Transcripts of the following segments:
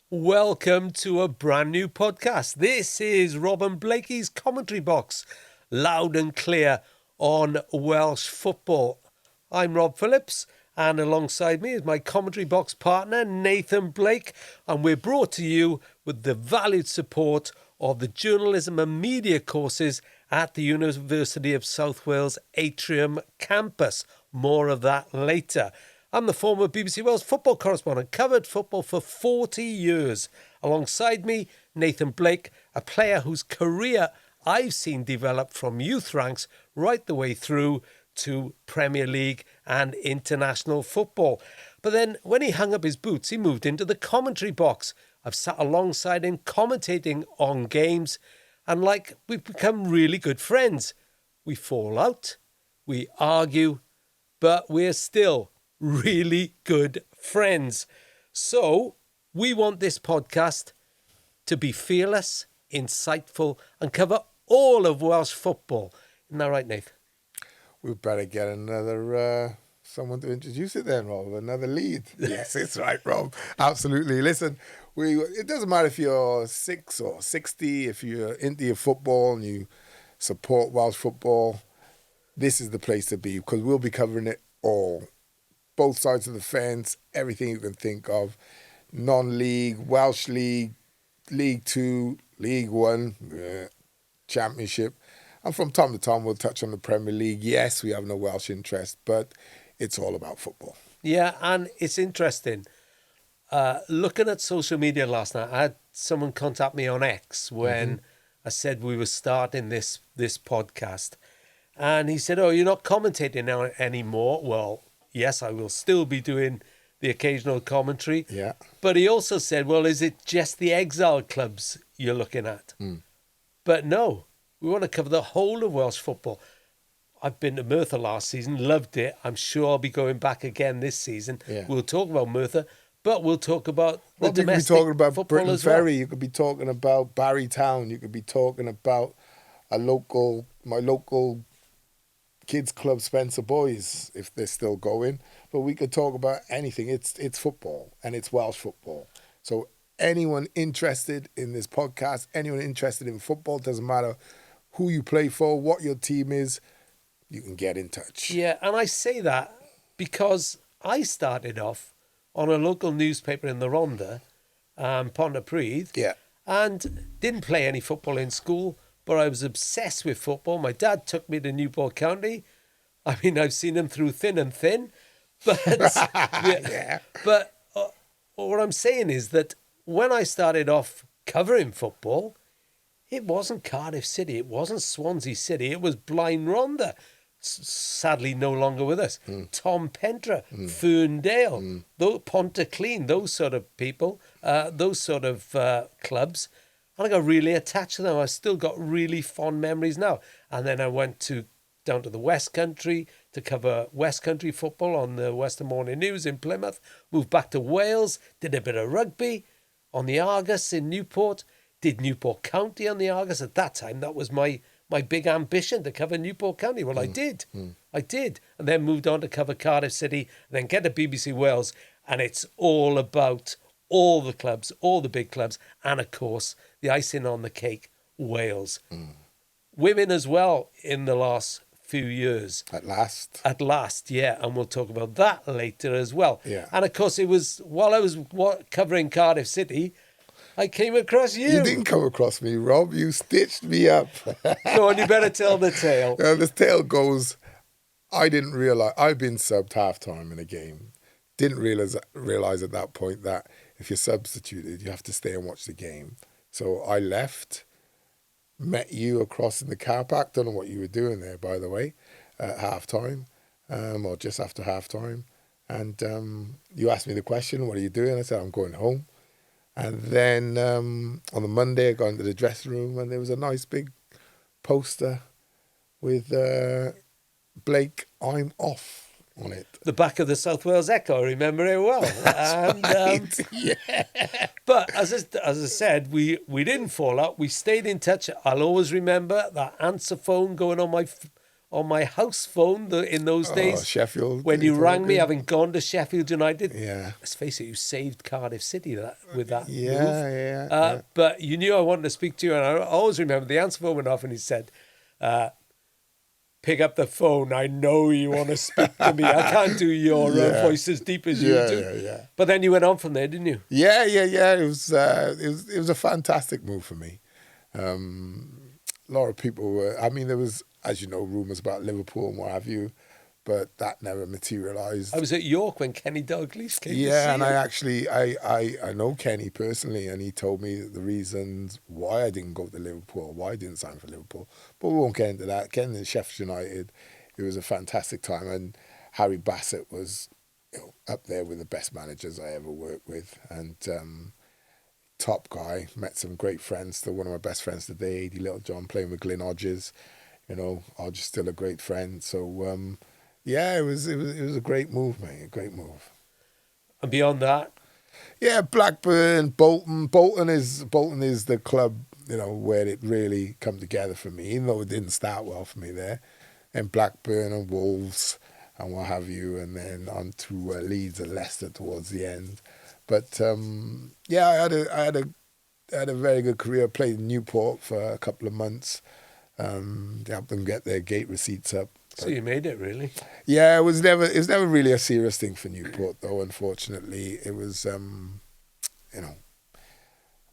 Welcome to a brand new podcast. This is Rob and Blakey's commentary box, loud and clear on Welsh football. I'm Rob Phillips, and alongside me is my commentary box partner, Nathan Blake, and we're brought to you with the valued support of the journalism and media courses at the University of South Wales Atrium campus. More of that later. I'm the former BBC Wales football correspondent, covered football for 40 years. Alongside me, Nathan Blake, a player whose career I've seen develop from youth ranks right the way through to Premier League and international football. But then when he hung up his boots, he moved into the commentary box. I've sat alongside him commentating on games, and we've become really good friends. We fall out, we argue, but we're still really good friends. So we want this podcast to be fearless, insightful, and cover all of Welsh football. Isn't that right, Nathan? We better get another someone to introduce it then, Rob. Another lead. Yes, it's right, Rob. Absolutely. Listen, it doesn't matter if you're 6 or 60, if you're into your football and you support Welsh football, this is the place to be, because we'll be covering it all. Both sides of the fence, everything you can think of. Non-league, Welsh League, League 2, League 1, Championship. And from time to time, we'll touch on the Premier League. Yes, we have no Welsh interest, but it's all about football. Yeah, and it's interesting. Looking at social media last night, I had someone contact me on X when I said we were starting this podcast. And he said, "Oh, you're not commentating now anymore." Well, yes, I will still be doing the occasional commentary. Yeah. But he also said, well, is it just the exile clubs you're looking at? But no, we want to cover the whole of Welsh football. I've been to Merthyr last season, loved it. I'm sure I'll be going back again this season. Yeah. We'll talk about Merthyr, but we'll talk about the domestic you could be talking about football Britain as well. Ferry. You could be talking about Barry Town. You could be talking about my local kids club, Spencer Boys, if they're still going. But we could talk about anything. It's football, and it's Welsh football. So anyone interested in this podcast, anyone interested in football, doesn't matter who you play for, what your team is, you can get in touch. Yeah, and I say that because I started off on a local newspaper in the Rhondda, Pontypridd, and didn't play any football in school, but I was obsessed with football. My dad took me to Newport County. I mean, I've seen him through thin and thin. But, but what I'm saying is that when I started off covering football, it wasn't Cardiff City, it wasn't Swansea City, it was Blaen Rhondda, sadly no longer with us. Tom Pentra, Ferndale, Pontyclean, those sort of people, those sort of clubs. And I got really attached to them. I still got really fond memories now. And then I went down to the West Country to cover West Country football on the Western Morning News in Plymouth. Moved back to Wales, did a bit of rugby on the Argus in Newport. Did Newport County on the Argus. At that time, that was my big ambition, to cover Newport County. Well, I did. I did. And then moved on to cover Cardiff City, then get to BBC Wales. And it's all about all the clubs, all the big clubs, and of course, the icing on the cake, Wales. Women as well in the last few years. At last, yeah, and we'll talk about that later as well. Yeah. And of course, it was while I was covering Cardiff City, I came across you. You didn't come across me, Rob. You stitched me up. Go on, you better tell the tale. The tale goes, I didn't realise, I've been subbed half-time in a game. Didn't realise at that point that if you're substituted, you have to stay and watch the game. So I left, met you across in the car park. Don't know what you were doing there, by the way, at half-time, or just after half-time. And you asked me the question, what are you doing? I said, I'm going home. And then on the Monday, I got into the dressing room and there was a nice big poster with Blake, I'm off. on it. The back of the South Wales Echo, I remember it well. Right. Yeah. But as I said, we didn't fall out. We stayed in touch. I'll always remember that answer phone going on my house phone in those days. Sheffield. When you rang me, having gone to Sheffield United. Yeah. Let's face it, you saved Cardiff City with that move. Yeah. But you knew I wanted to speak to you, and I always remember the answer phone went off, and he said, pick up the phone. I know you want to speak to me. I can't do your voice as deep as you do. Yeah. But then you went on from there, didn't you? Yeah. It was a fantastic move for me. A lot of people were. I mean, there was, as you know, rumours about Liverpool and what have you, but that never materialised. I was at York when Kenny Dalglish came. Yeah, and I know Kenny personally, and he told me the reasons why I didn't go to Liverpool, why I didn't sign for Liverpool. But we won't get into that. Kenny at Sheffield United, it was a fantastic time, and Harry Bassett was up there with the best managers I ever worked with, and top guy. Met some great friends. Still one of my best friends today, Eddie Littlejohn, playing with Glyn Hodges. Hodges still a great friend. So. Yeah, it was a great move, mate. A great move. And beyond that? Yeah, Blackburn, Bolton. Bolton is the club, where it really come together for me, even though it didn't start well for me there. And Blackburn and Wolves and what have you, and then on to Leeds and Leicester towards the end. But I had a very good career. Played in Newport for a couple of months. Helped them get their gate receipts up. So you made it, really? Yeah, it was never really a serious thing for Newport, though. Unfortunately, it was,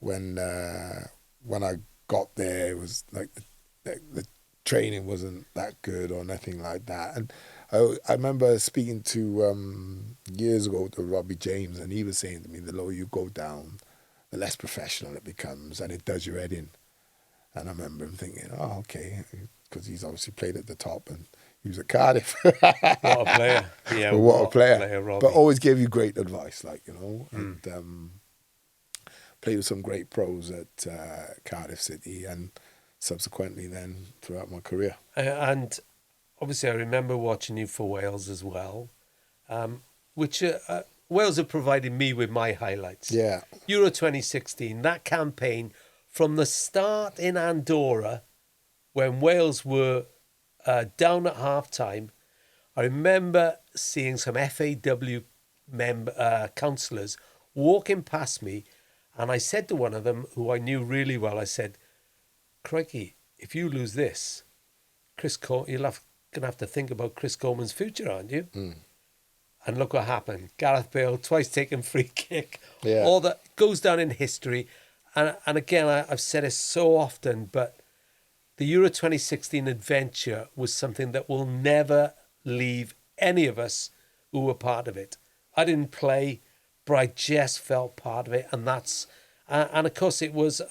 when I got there, it was like the training wasn't that good or nothing like that. And I remember speaking to years ago to Robbie James, and he was saying to me, the lower you go down, the less professional it becomes, and it does your head in. And I remember him thinking, oh, okay, because he's obviously played at the top and he was at Cardiff. What a player. Yeah, what a player. Robbie. But always gave you great advice, and played with some great pros at Cardiff City and subsequently then throughout my career. And obviously I remember watching you for Wales as well, which Wales have provided me with my highlights. Yeah. Euro 2016, that campaign from the start in Andorra, when Wales were down at half-time, I remember seeing some FAW councillors walking past me, and I said to one of them, who I knew really well, I said, crikey, if you lose this, you're going to have to think about Chris Coleman's future, aren't you? Mm. And look what happened. Gareth Bale, twice taken free kick. Yeah. All that goes down in history. And again, I've said it so often, but the Euro 2016 adventure was something that will never leave any of us who were part of it. I didn't play, but I just felt part of it. And of course it was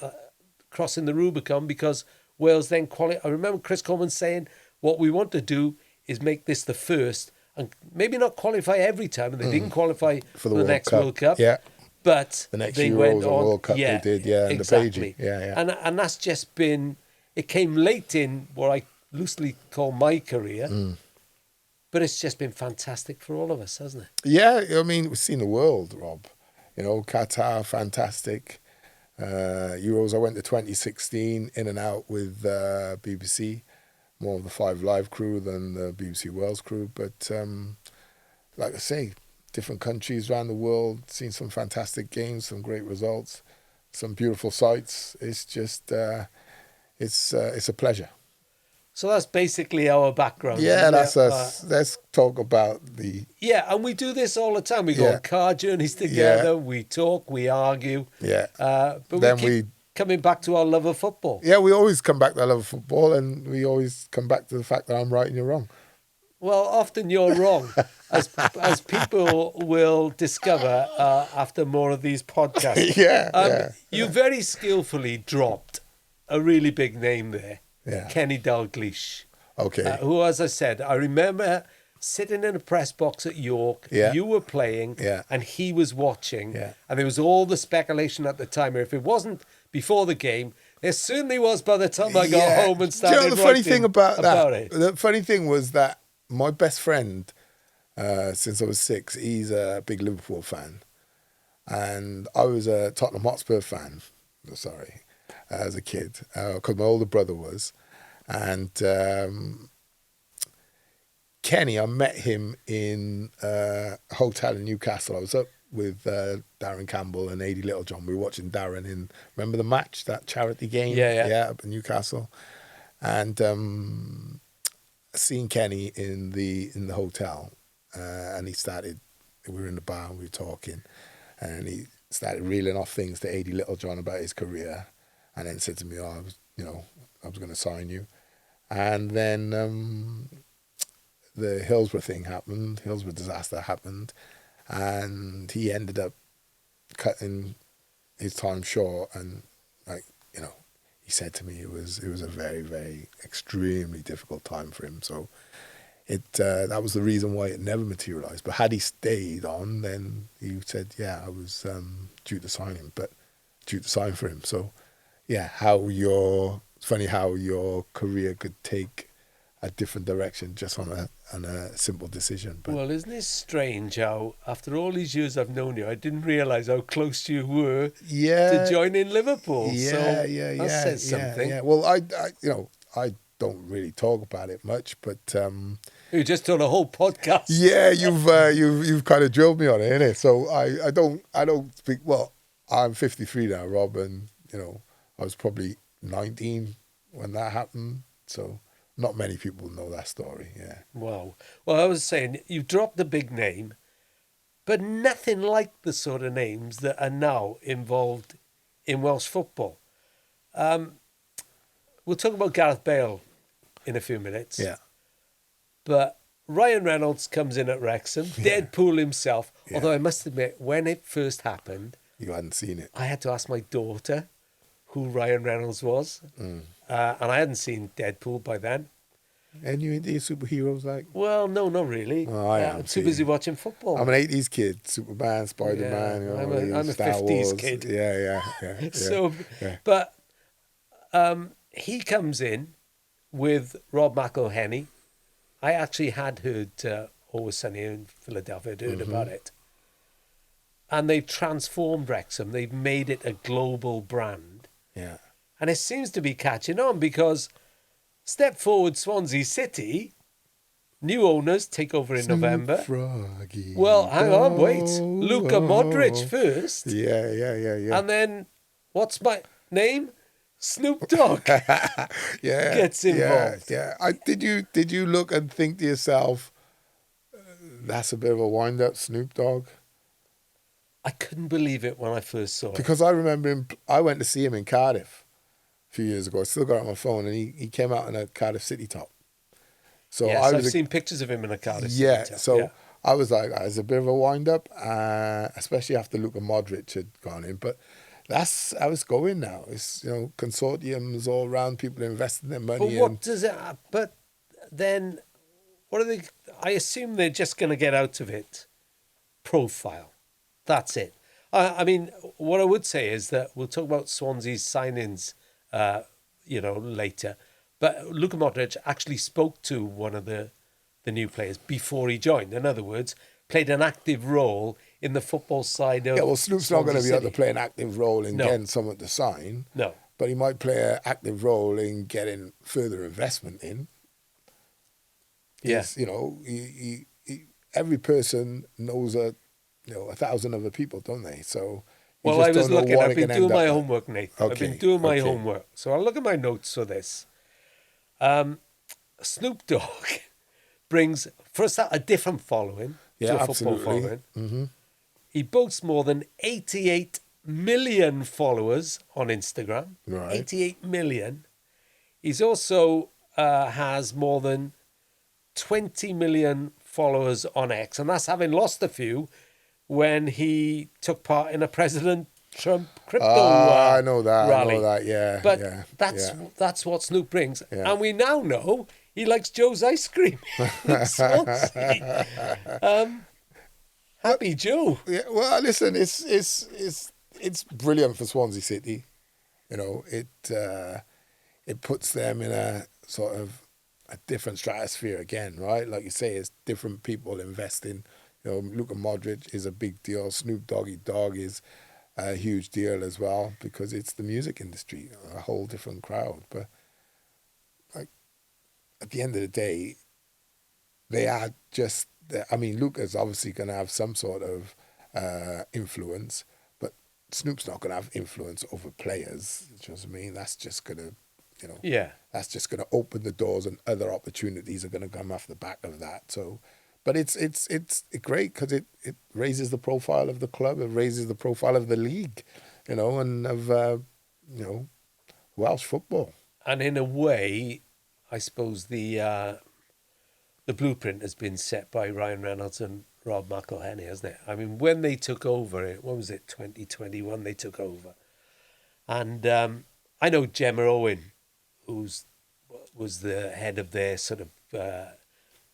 crossing the Rubicon, because Wales then qualified. I remember Chris Coleman saying, what we want to do is make this the first, and maybe not qualify every time. And they didn't qualify for the next World Cup. Yeah. But the next they Euros went on. World Cup they did, and exactly. the Pagey. And that's just been, it came late in what I loosely call my career, but it's just been fantastic for all of us, hasn't it? Yeah, I mean, we've seen the world, Rob. Qatar, fantastic. Euros, I went to 2016, in and out with BBC, more of the 5 Live crew than the BBC Wales crew. But like I say, different countries around the world, seen some fantastic games, some great results, some beautiful sights. It's just, it's a pleasure. So that's basically our background. Yeah, that's us. Let's talk about the... Yeah, and we do this all the time. We go on car journeys together, we talk, we argue. Yeah. But then we keep coming back to our love of football. Yeah, we always come back to our love of football, and we always come back to the fact that I'm right and you're wrong. Well, often you're wrong, as people will discover after more of these podcasts. You very skillfully dropped a really big name there, Kenny Dalglish. Okay. Who, as I said, I remember sitting in a press box at York. Yeah. You were playing, and he was watching. Yeah. And there was all the speculation at the time. If it wasn't before the game, there certainly was by the time I got home and started the funny thing about it. The funny thing was that my best friend, since I was 6. He's a big Liverpool fan. And I was a Tottenham Hotspur fan, as a kid, because my older brother was. And Kenny, I met him in a hotel in Newcastle. I was up with Darren Campbell and Adi Littlejohn. We were watching Darren remember the match, that charity game? Yeah, up in Newcastle. And seeing Kenny in the hotel, and we were in the bar and we were talking, and he started reeling off things to Adi Littlejohn about his career, and then said to me, I was going to sign you. And then the Hillsborough thing happened, Hillsborough disaster happened, and he ended up cutting his time short. And he said to me it was a very, very extremely difficult time for him. So that was the reason why it never materialised. But had he stayed on, then he said, I was due to sign for him. So it's funny how your career could take a different direction just on a simple decision. But well, isn't it strange how after all these years I've known you, I didn't realise how close you were to joining Liverpool. That says something. Yeah. Well, I don't really talk about it much, but you just done a whole podcast. Yeah, you've kind of drilled me on it, innit? So I don't speak. Well, I'm 53 now, Rob, and I was probably 19 when that happened. So not many people know that story. Yeah. Wow. Well, I was saying you dropped the big name, but nothing like the sort of names that are now involved in Welsh football. We'll talk about Gareth Bale in a few minutes. Yeah. But Ryan Reynolds comes in at Wrexham, Deadpool himself. Yeah. Although I must admit, when it first happened, you hadn't seen it. I had to ask my daughter who Ryan Reynolds was. And I hadn't seen Deadpool by then. And you into your superheroes like? Well, no, not really. Oh, I'm too busy watching football. I'm an 80s kid. Superman, Spider-Man. I'm a 50s kid. Yeah. But he comes in with Rob McElhenney. I actually had heard Always Sunny in Philadelphia. I'd heard about it. And they've transformed Wrexham. They've made it a global brand. Yeah. And it seems to be catching on because step forward Swansea City, new owners take over in November. Froggy. Well, hang on, wait. Luka Modric first. Yeah. And then, what's my name? Snoop Dogg gets involved. Yeah. Did you look and think to yourself, that's a bit of a wind-up, Snoop Dogg? I couldn't believe it when I first saw it. Because I remember him, I went to see him in Cardiff a few years ago. I still got it on my phone, and he came out in a Cardiff City top. So yes, I've seen pictures of him in a Cardiff City top. So I was like, it's a bit of a wind-up, especially after Luka Modric had gone in. But that's how it's going now. It's, consortiums all around, people investing their money. But what does it... But then, what are they... I assume they're just going to get out of it profile. That's it. I mean, what I would say is that we'll talk about Swansea's signings, later. But Luka Modric actually spoke to one of the new players before he joined. In other words, played an active role in the football side of Snoop's not going to be able to play an active role in getting someone to sign. No. But he might play an active role in getting further investment in. Yes. Every person knows 1,000 other people, don't they? So well, I was looking. I've been doing my homework, Nathan. Okay. I've been doing my homework. So I'll look at my notes for this. Snoop Dogg brings, for a start, a different following to a football following. Mm-hmm. He boasts more than 88 million followers on Instagram. Right. 88 million. He's also has more than 20 million followers on X, and that's having lost a few when he took part in a President Trump crypto I know that. rally. I know that, yeah. But yeah, that's what Snoop brings. Yeah. And we now know he likes Joe's ice cream in Swansea. Happy Joe. Yeah, well, listen, it's brilliant for Swansea City. It puts them in a sort of a different stratosphere again, right? Like you say, it's different people investing. You know, Luka Modric is a big deal. Snoop Dogg is a huge deal as well because it's the music industry, a whole different crowd. But like at the end of the day, they are just. I mean, Luka's obviously going to have some sort of influence, but Snoop's not going to have influence over players. Do you know what I mean? That's just going to, you know, that's just going to open the doors, and other opportunities are going to come off the back of that. So, but it's great because it raises the profile of the club, it raises the profile of the league, you know, and of you know, Welsh football. And in a way, I suppose the blueprint has been set by Ryan Reynolds and Rob McElhenney, hasn't it? I mean, when they took over, what was it, 2021 they took over. And I know Gemma Owen, was the head of their sort of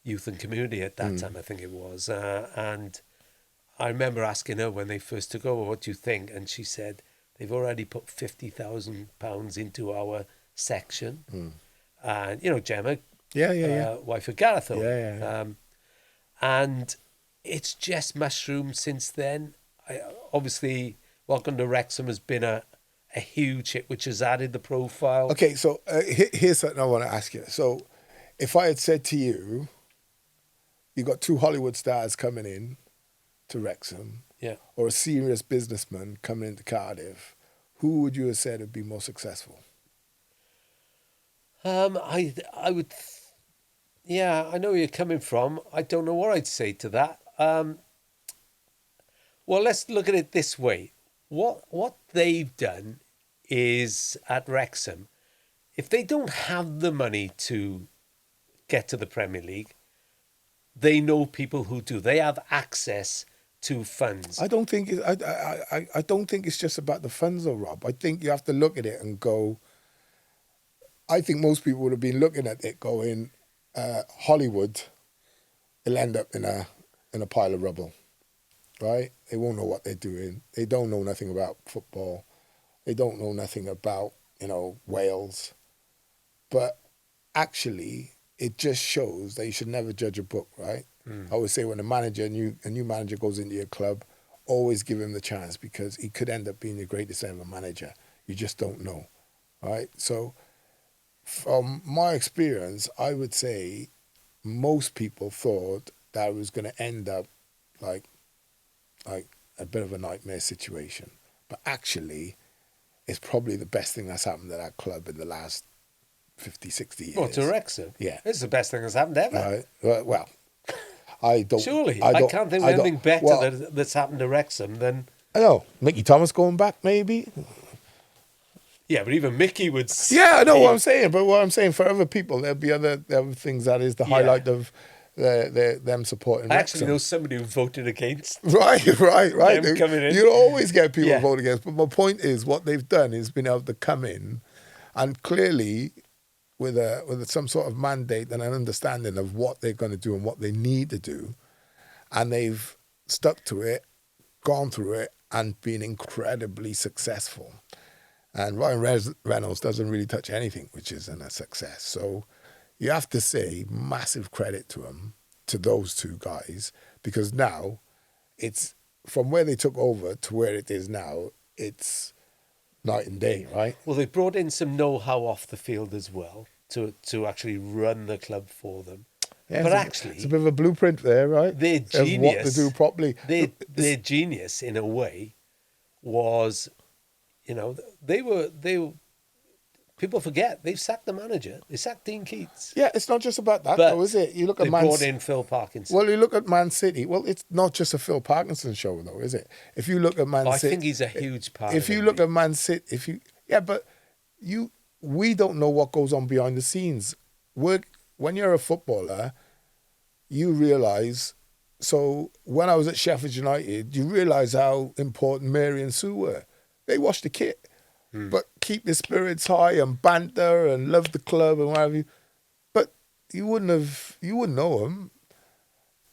youth and community at that time, I think it was. And I remember asking her when they first took over, what do you think? And she said, they've already put £50,000 into our section. And, you know, Gemma, wife of Gareth Owen. And it's just mushroomed since then. Obviously, Welcome to Wrexham has been a huge hit, which has added the profile. Okay, so here's something I want to ask you. So if I had said to you, you got 2 Hollywood stars coming in to Wrexham, or a serious businessman coming into Cardiff, who would you have said would be more successful? I would... Yeah, I know where you're coming from. I don't know what I'd say to that. Well, let's look at it this way. What they've done is, at Wrexham, if they don't have the money to get to the Premier League, they know people who do. They have access to funds. I don't think I don't think it's just about the funds, though, Rob. I think you have to look at it and go. I think most people would have been looking at it going, Hollywood, it'll end up in a pile of rubble, right? They won't know what they're doing. They don't know nothing about football. They don't know nothing about, you know, Wales. But actually, it just shows that you should never judge a book, right? I always say when a new manager goes into your club, always give him the chance because he could end up being your greatest ever manager. You just don't know, right? So from my experience, I would say most people thought that it was going to end up like a bit of a nightmare situation. But actually, it's probably the best thing that's happened to that club in the last 50, 60 years. Well, to Wrexham? Yeah. It's the best thing that's happened ever. Well, I don't... Surely. I can't think of anything better that's happened to Wrexham than... I know. Mickey Thomas going back, maybe? Yeah, but even Mickey would... Yeah, I know what I'm saying. But what I'm saying, for other people, there'll be other things that is the highlight of them supporting Wrexham. I actually know somebody who voted against. Right. Them coming in. You'll always get people vote against. But my point is, what they've done is been able to come in and clearly... with some sort of mandate and an understanding of what they're going to do and what they need to do. And they've stuck to it, gone through it, and been incredibly successful. And Ryan Reynolds doesn't really touch anything which isn't a success. So you have to say massive credit to him, to those two guys, because now it's, from where they took over to where it is now, it's night and day, right? Well, they brought in some know-how off the field as well to actually run the club for them. Yeah, but actually... It's a bit of a blueprint there, right? Their genius... Of what to do properly. Their genius, in a way, was, you know, they were... People forget, they've sacked the manager. They sacked Dean Keats. Yeah, it's not just about that, though, is it? You look at they brought in Phil Parkinson. Well, you look at Man City. Well, it's not just a Phil Parkinson show, though, is it? If you look at Man City... I think he's a huge part If you look at Man City... we don't know what goes on behind the scenes. When you're a footballer, you realise... So, when I was at Sheffield United, you realise how important Mary and Sue were. They washed the kit. But keep the spirits high and banter and love the club and whatever. But you wouldn't know them.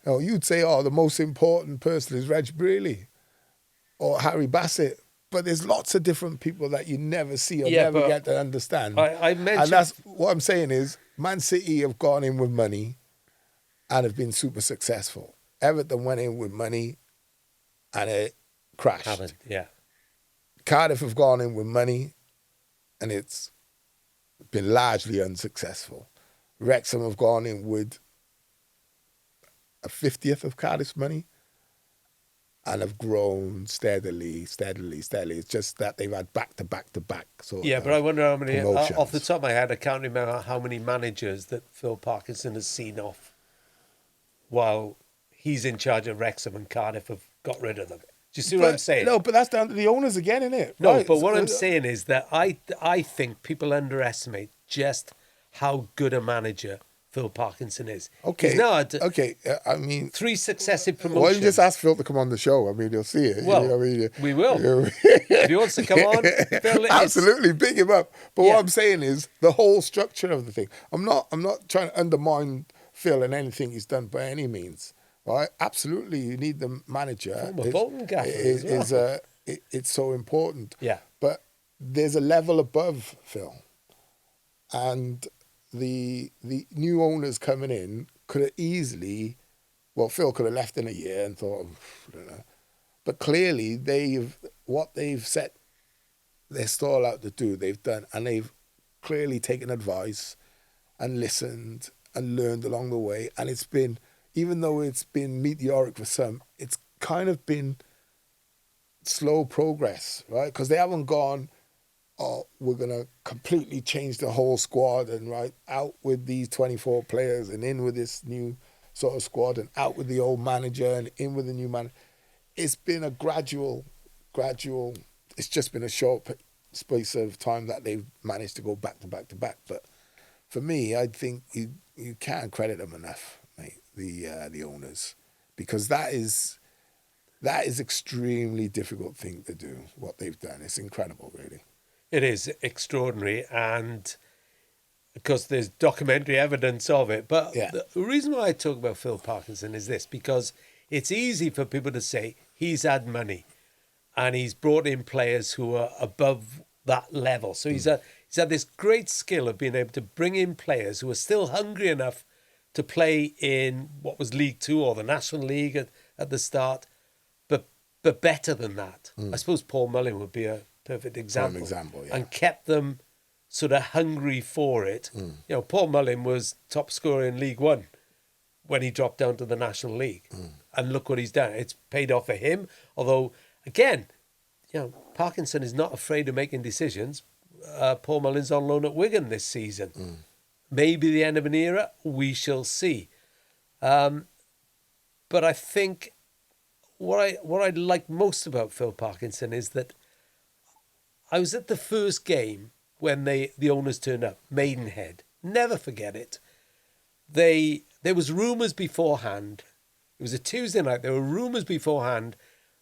You know, you'd say, the most important person is Reg Brealey or Harry Bassett. but there's lots of different people that you never see or Yeah, never but get to understand. I mentioned... And that's what I'm saying is Man City have gone in with money and have been super successful. Everton went in with money and it crashed. Haven't, yeah. Cardiff have gone in with money and it's been largely unsuccessful. Wrexham have gone in with a 50th of Cardiff's money and have grown steadily. It's just that they've had back-to-back sort Yeah, of but I wonder how many, promotions. off the top of my head, I can't remember how many managers that Phil Parkinson has seen off while he's in charge of Wrexham and Cardiff have got rid of them. Do you see what I'm saying? No, but that's down to the owners again, isn't it? No, right. but what I'm saying is that I think people underestimate just how good a manager Phil Parkinson is. Okay. He's now had I mean, 3 successive promotions. Why don't you just ask Phil to come on the show? I mean, you'll see it. Well, you know what I mean? we will. If he wants to come on, Phil, absolutely, big him up. But what I'm saying is the whole structure of the thing. I'm not trying to undermine Phil and anything he's done by any means. Right? Absolutely, you need the manager. Former Bolton gaffer as well. It's so important. Yeah. But there's a level above Phil, and the new owners coming in could have easily, well, Phil could have left in a year and thought, I don't know. But clearly, what they've set their stall out to do, they've done, and they've clearly taken advice and listened and learned along the way. And it's been, even though it's been meteoric for some, it's kind of been slow progress, right? Because they haven't gone, oh, we're going to completely change the whole squad and out with these 24 players and in with this new sort of squad and out with the old manager and in with the new manager. It's been a gradual, it's just been a short space of time that they've managed to go back to back to back. But for me, I think you can't credit them enough, mate, the owners, because that is extremely difficult thing to do, what they've done. It's incredible, really. It is extraordinary, and because there's documentary evidence of it. But the reason why I talk about Phil Parkinson is this, because it's easy for people to say he's had money and he's brought in players who are above that level. So he's had this great skill of being able to bring in players who are still hungry enough to play in what was League Two or the National League at the start, but better than that. I suppose Paul Mullin would be a perfect example. And kept them sort of hungry for it. You know, Paul Mullin was top scorer in League One when he dropped down to the National League. And look what he's done. It's paid off for him. Although, again, you know, Parkinson is not afraid of making decisions. Paul Mullin's on loan at Wigan this season. Maybe the end of an era, we shall see. But I think what I like most about Phil Parkinson is that I was at the first game when the owners turned up, Maidenhead. Never forget it. There was rumours beforehand. It was a Tuesday night. There were rumours beforehand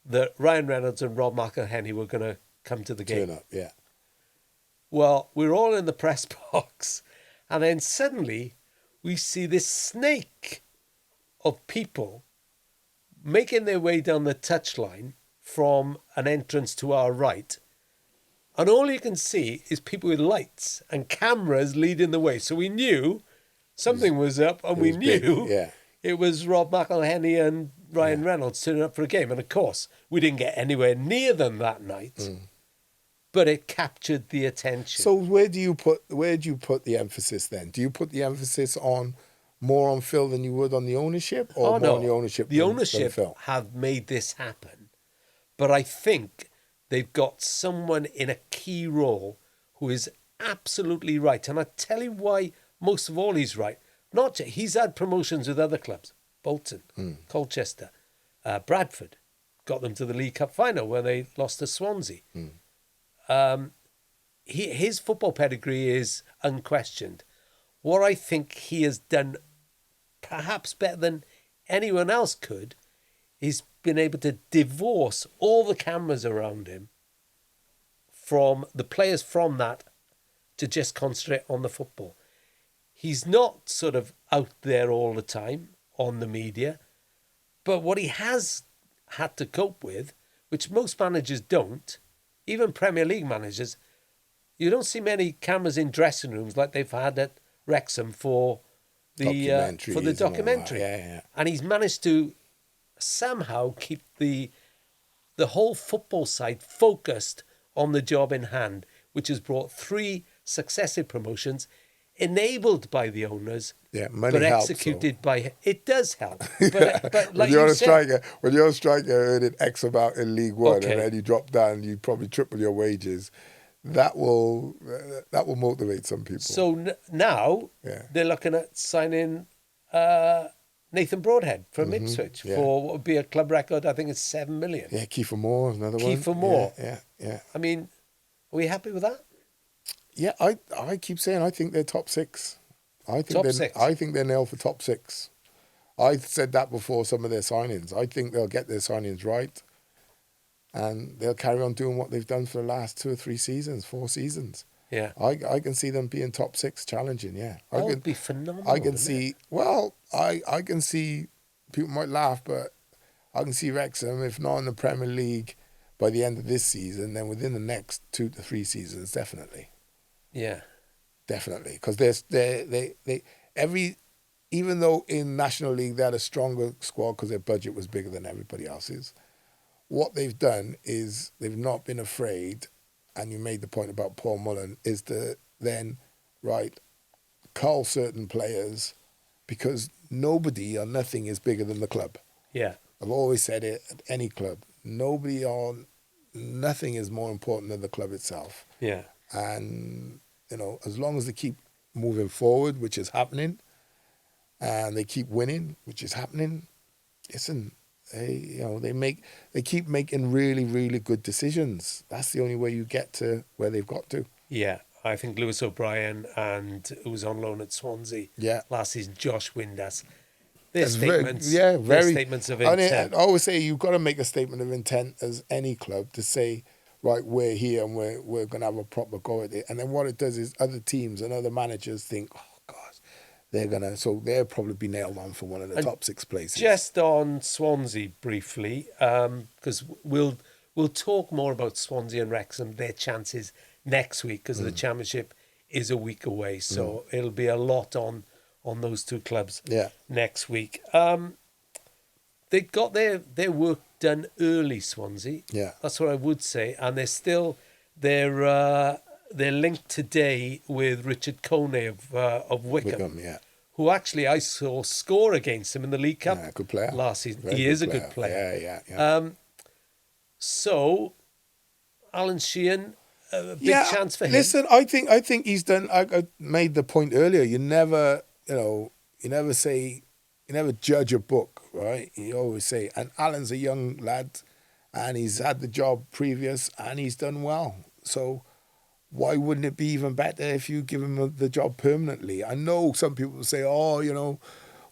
that Ryan Reynolds and Rob McElhenney were going to come to the game. Turn up, yeah. Well, we're all in the press box, and then suddenly we see this snake of people making their way down the touchline from an entrance to our right. And all you can see is people with lights and cameras leading the way. So we knew something was up, and we knew it was Rob McElhenney and Ryan Reynolds turning up for a game. And of course, we didn't get anywhere near them that night, but it captured the attention. So where do you put the emphasis then? Do you put the emphasis more on Phil than you would on the ownership, or more on the ownership? The ownership have made this happen, but I think they've got someone in a key role who is absolutely right. And I tell you why most of all he's right. He's had promotions with other clubs. Bolton, Colchester, Bradford. Got them to the League Cup final where they lost to Swansea. His football pedigree is unquestioned. What I think he has done perhaps better than anyone else could is been able to divorce all the cameras around him from the players from that to just concentrate on the football. He's not sort of out there all the time on the media, but what he has had to cope with, which most managers don't, even Premier League managers, you don't see many cameras in dressing rooms like they've had at Wrexham for the documentary. Yeah. And he's managed to somehow keep the whole football side focused on the job in hand, which has brought 3 successive promotions, enabled by the owners, money but helps, executed by... It does help. But like when you're you a said, when you're a striker earning X amount in League One, and then you drop down, you probably triple your wages. That will motivate some people. So now they're looking at signing Nathan Broadhead from Ipswich for what would be a club record. I think it's 7 million. Yeah, Kiefer Moore is another one. Kiefer Moore. Yeah. I mean, are we happy with that? Yeah, I keep saying I think they're top 6. I think they're nailed for top 6. I said that before some of their signings. I think they'll get their signings right, and they'll carry on doing what they've done for the last 2 or 3 seasons, 4 seasons. Yeah, I can see them being top 6 challenging. Yeah, that would be phenomenal. I can see. Well, I can see. People might laugh, but I can see Wrexham, if not in the Premier League by the end of this season, then within the next 2 to 3 seasons, definitely. Yeah, definitely, because even though in National League they had a stronger squad because their budget was bigger than everybody else's, what they've done is they've not been afraid, and you made the point about Paul Mullen, is to then, cull certain players, because nobody or nothing is bigger than the club. Yeah. I've always said it at any club. Nobody or nothing is more important than the club itself. Yeah. And, as long as they keep moving forward, which is happening, and they keep winning, which is happening, listen, they keep making really, really good decisions. That's the only way you get to where they've got to. Yeah. I think Lewis O'Brien, and who was on loan at Swansea last season, Josh Windass, their statements of intent. I always say you've got to make a statement of intent as any club to say, right, we're here and we're going to have a proper go at it. And then what it does is other teams and other managers think, oh, God, so they'll probably be nailed on for one of the top 6 places. Just on Swansea briefly, because we'll talk more about Swansea and Wrexham, their chances next week, because the Championship is a week away. So it'll be a lot on those 2 clubs next week. They got their work done early, Swansea. Yeah, that's what I would say, and they're linked today with Richard Coney of Wickham, who actually I saw score against him in the League Cup good player. last season. Very he is a good player. Yeah. So, Alan Sheehan, a big chance for him. Listen, I think he's done. I made the point earlier. You never judge a book, right? You always say, and Alan's a young lad, and he's had the job previous, and he's done well. So why wouldn't it be even better if you give him the job permanently? I know some people say,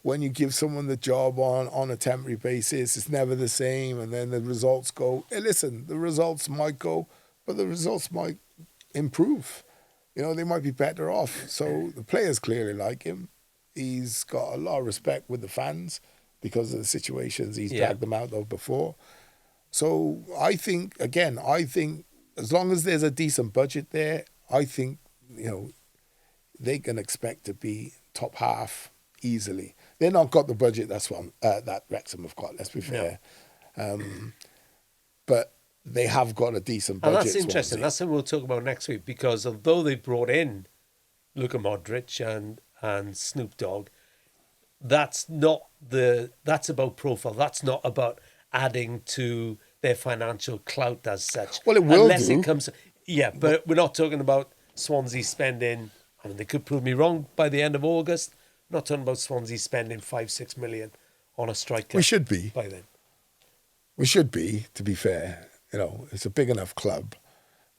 when you give someone the job on a temporary basis, it's never the same, and then the results go. Hey, listen, the results might go, but the results might improve. They might be better off. So the players clearly like him. He's got a lot of respect with the fans because of the situations he's dragged them out of before. So I think as long as there's a decent budget there, I think, they can expect to be top half easily. They've not got the budget that Wrexham have got, let's be fair. No. But they have got a decent budget. And that's interesting. Swansea. That's something we'll talk about next week, because although they've brought in Luka Modric and Snoop Dogg, that's about profile. That's not about adding to their financial clout as such. Well, it will unless it comes. Yeah, but we're not talking about Swansea spending. I mean, they could prove me wrong by the end of August. I'm not talking about Swansea spending 5-6 million on a striker. We should be by then. We should be, to be fair. It's a big enough club.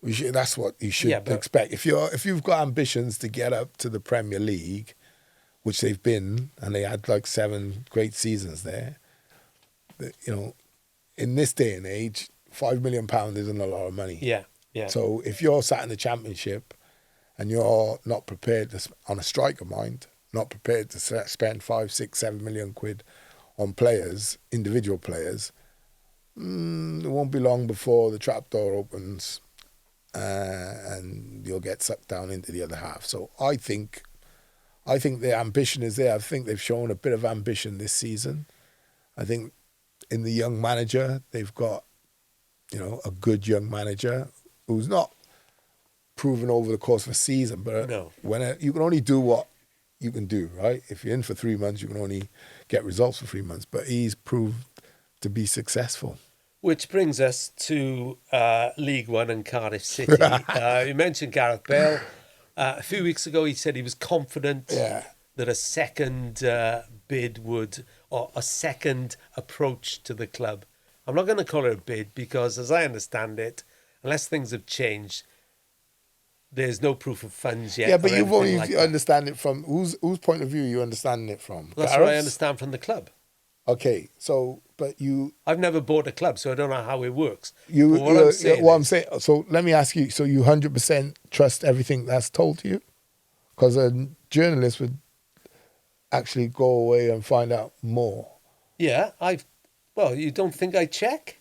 That's what you should expect. If you've got ambitions to get up to the Premier League, which they've been, and they had 7 great seasons there, in this day and age, £5 million isn't a lot of money. Yeah. So if you're sat in the Championship and you're not prepared to, on a striker mind, not prepared to spend 5, 6, 7 million quid on players, individual players, it won't be long before the trapdoor opens and you'll get sucked down into the other half. So I think their ambition is there. I think they've shown a bit of ambition this season. I think in the young manager, they've got, a good young manager who's not proven over the course of a season, but no. You can only do what you can do, right? If you're in for 3 months, you can only get results for 3 months. But he's proved to be successful. Which brings us to League One and Cardiff City. You mentioned Gareth Bale. A few weeks ago, he said he was confident that a second bid or a second approach to the club. I'm not going to call it a bid because, as I understand it, unless things have changed, there's no proof of funds yet. Yeah, but you've only understand it from whose point of view you understanding it from? That's what I understand from the club. Okay, so but I've never bought a club, so I don't know how it works. I'm saying. So let me ask you. So you 100% trust everything that's told to you? Because a journalist would actually go away and find out more. Yeah, Well, you don't think I check?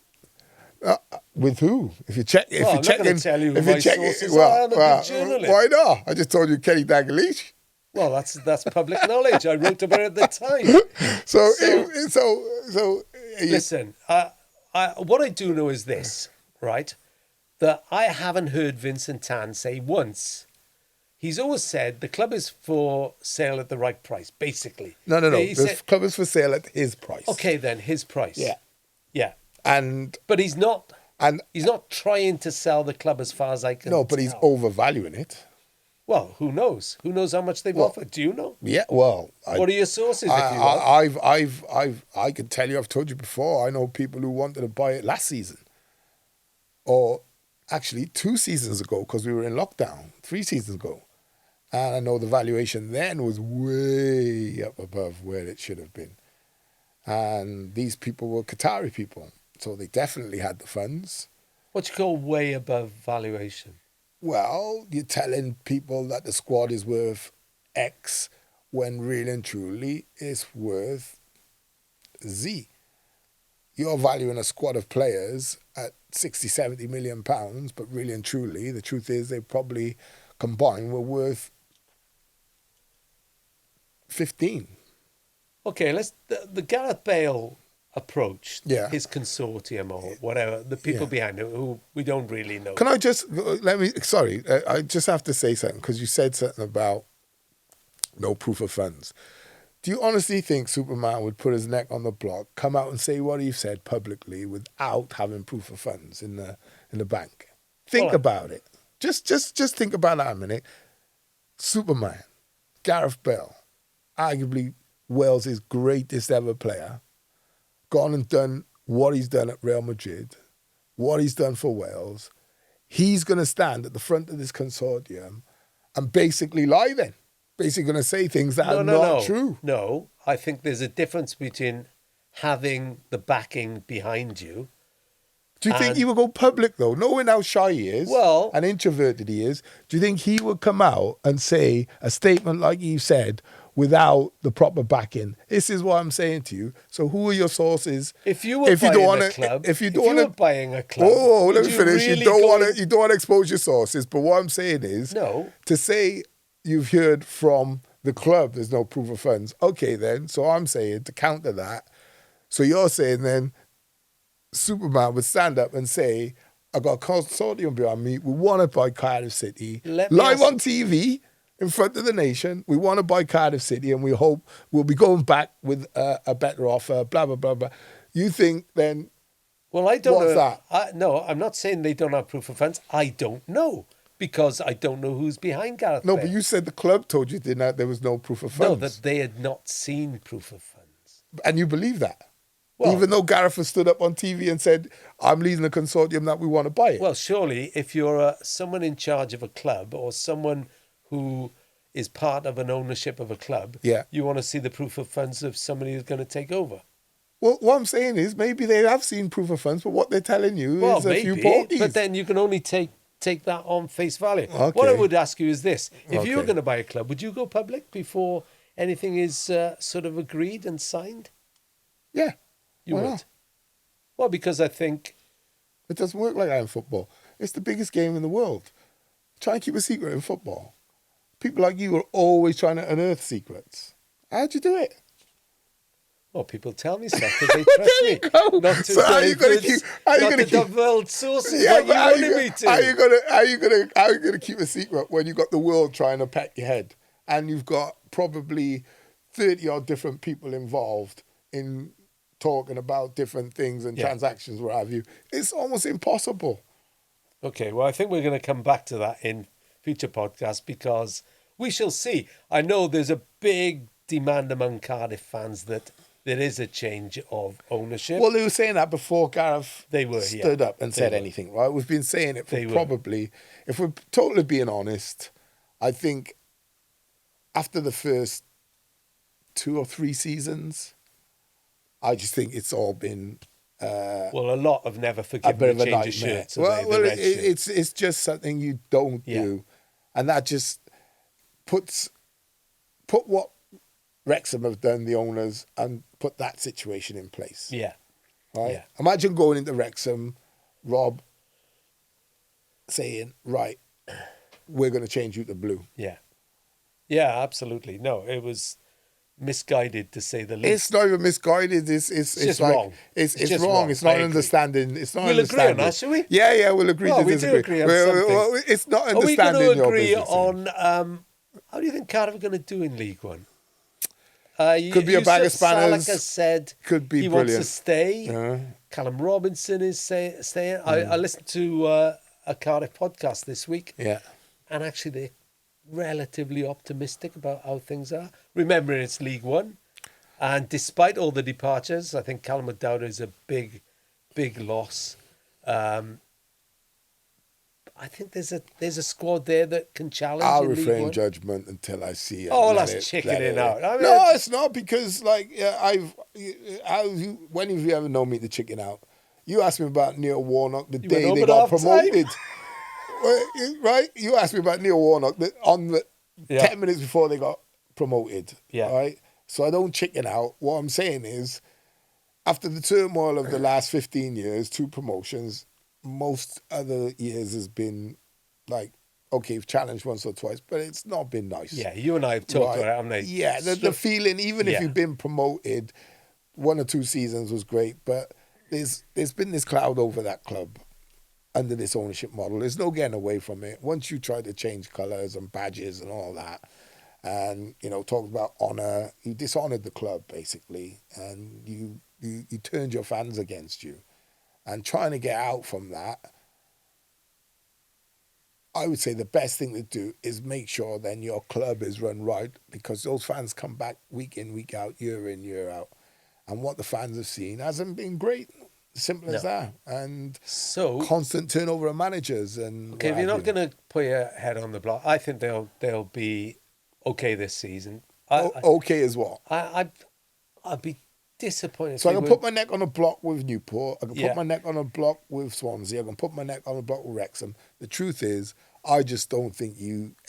With who? If you check, I'm not going to tell you who my sources are. I'm a good journalist. Why not? I just told you Kenny Dalglish. Well, that's public knowledge. I wrote about it at the time. So listen, what I do know is this, right? That I haven't heard Vincent Tan say once. He's always said the club is for sale at the right price, basically. No. The club is for sale at his price. Okay, then his price. Yeah. But he's not. And he's not trying to sell the club as far as I can. No, but he's overvaluing it. Well, who knows? Who knows how much they've offered? Do you know? Yeah. Well, what are your sources? I can tell you. I've told you before. I know people who wanted to buy it last season, or actually 2 seasons ago, because we were in lockdown. 3 seasons ago, and I know the valuation then was way up above where it should have been. And these people were Qatari people, so they definitely had the funds. What do you call way above valuation? Well, you're telling people that the squad is worth X when really and truly it's worth Z. You're valuing a squad of players at 60, 70 million pounds, but really and truly, the truth is they probably combined were worth 15. Okay, the Gareth Bale approach, his consortium or whatever, the people behind it who we don't really know. Can I just, I just have to say something, because you said something about no proof of funds. Do you honestly think Superman would put his neck on the block, come out and say what he said publicly without having proof of funds in the bank? Think about it. Just think about that a minute. Superman, Gareth Bale, arguably Wales' greatest ever player, gone and done what he's done at Real Madrid, what he's done for Wales. He's going to stand at the front of this consortium and basically lie then. Basically going to say things that are not true. No, I think there's a difference between having the backing behind you. Do you think he would go public, though, knowing how shy he is and introverted he is? Do you think he would come out and say a statement like you said without the proper backing? This is what I'm saying to you. So who are your sources? If you were buying a club, oh, let me finish. You don't want to expose your sources. But what I'm saying is, to say you've heard from the club there's no proof of funds. Okay, then. So I'm saying to counter that. So you're saying then Superman would stand up and say, I got a consortium behind me. We want to buy Cardiff City live on TV in front of the nation. We want to buy Cardiff City, and we hope we'll be going back with a better offer. Blah blah blah blah. You think then? Well, I don't know. That? No, I'm not saying they don't have proof of funds. I don't know because I don't know who's behind Gareth Bale. No, but you said the club told you there was no proof of funds. No, that they had not seen proof of funds. And you believe that? Well, even though Gareth has stood up on TV and said, I'm leading a consortium that we want to buy it. Well, surely if you're someone in charge of a club or someone who is part of an ownership of a club, you want to see the proof of funds of somebody who's going to take over. Well, what I'm saying is maybe they have seen proof of funds, but what they're telling you is a few parties. But then you can only take that on face value. Okay. What I would ask you is this. If you were going to buy a club, would you go public before anything is sort of agreed and signed? Yeah. You would? Well, because I think... It doesn't work like that in football. It's the biggest game in the world. Try and keep a secret in football. People like you are always trying to unearth secrets. How'd you do it? Well, people tell me stuff because they trust There me. you go. Not to So how are you going to keep? How are you going to keep? Divulge sources Yeah, like you but how wanted me to. How are you gonna keep a secret when you got the world trying to pat your head and you've got probably 30 odd different people involved in talking about different things and transactions, what have you? It's almost impossible. Okay, well, I think we're going to come back to that in future podcasts because we shall see. I know there's a big demand among Cardiff fans that there is a change of ownership. Well, they were saying that before Gareth stood up and said were. anything, right? We've been saying it for probably, if we're totally being honest, I think after the first 2 or 3 seasons, I just think it's all been... well, a lot have never forgiven the change of shirts. It's just something you don't do. And that just put what Wrexham have done, the owners, and put that situation in place. Yeah. Right? Yeah. Imagine going into Wrexham, Rob saying, right, we're going to change you to blue. Yeah. Yeah, absolutely. No, it was misguided to say the least. It's not even misguided. It's just like, wrong. It's just wrong. It's not understanding. It's not we'll understanding. agree on that, shall we? Yeah, we'll agree to we disagree. do agree on something. Well, it's not Are we understanding going to your agree business. on how do you think Cardiff are going to do in League One? Could be a bag of spanners. Salak has said could be he brilliant. wants to stay. Yeah. Callum Robinson is staying. I listened to a Cardiff podcast this week. Yeah. And actually they're relatively optimistic about how things are. Remembering it's League One. And despite all the departures, I think Callum McDowd is a big loss. I think there's a squad there that can challenge. I'll in refrain League One. judgment until I see it. Oh, well, that's chickening out. I mean, no, it's not because when have you ever known me to chicken out? You asked me about Neil Warnock the day they got promoted. Right? You asked me about Neil Warnock on the 10 minutes before they got promoted. Yeah. Right? So I don't chicken out. What I'm saying is, after the turmoil of the last 15 years, 2 promotions, most other years has been like, okay, you've challenged once or twice, but it's not been nice. Yeah, you and I have talked about it, haven't they? Yeah, the feeling, even if you've been promoted, 1 or 2 seasons was great, but there's been this cloud over that club under this ownership model. There's no getting away from it. Once you try to change colours and badges and all that, and, talk about honour, you dishonoured the club, basically, and you turned your fans against you. And trying to get out from that, I would say the best thing to do is make sure then your club is run right, because those fans come back week in, week out, year in, year out. And what the fans have seen hasn't been great. Simple as that. And so constant turnover of managers. And okay, if you're not going to put your head on the block, I think they'll be okay this season. Okay as what? I'd be disappointed. So I can put my neck on a block with Newport. I can put my neck on a block with Swansea. I can put my neck on a block with Wrexham. The truth is, I just don't think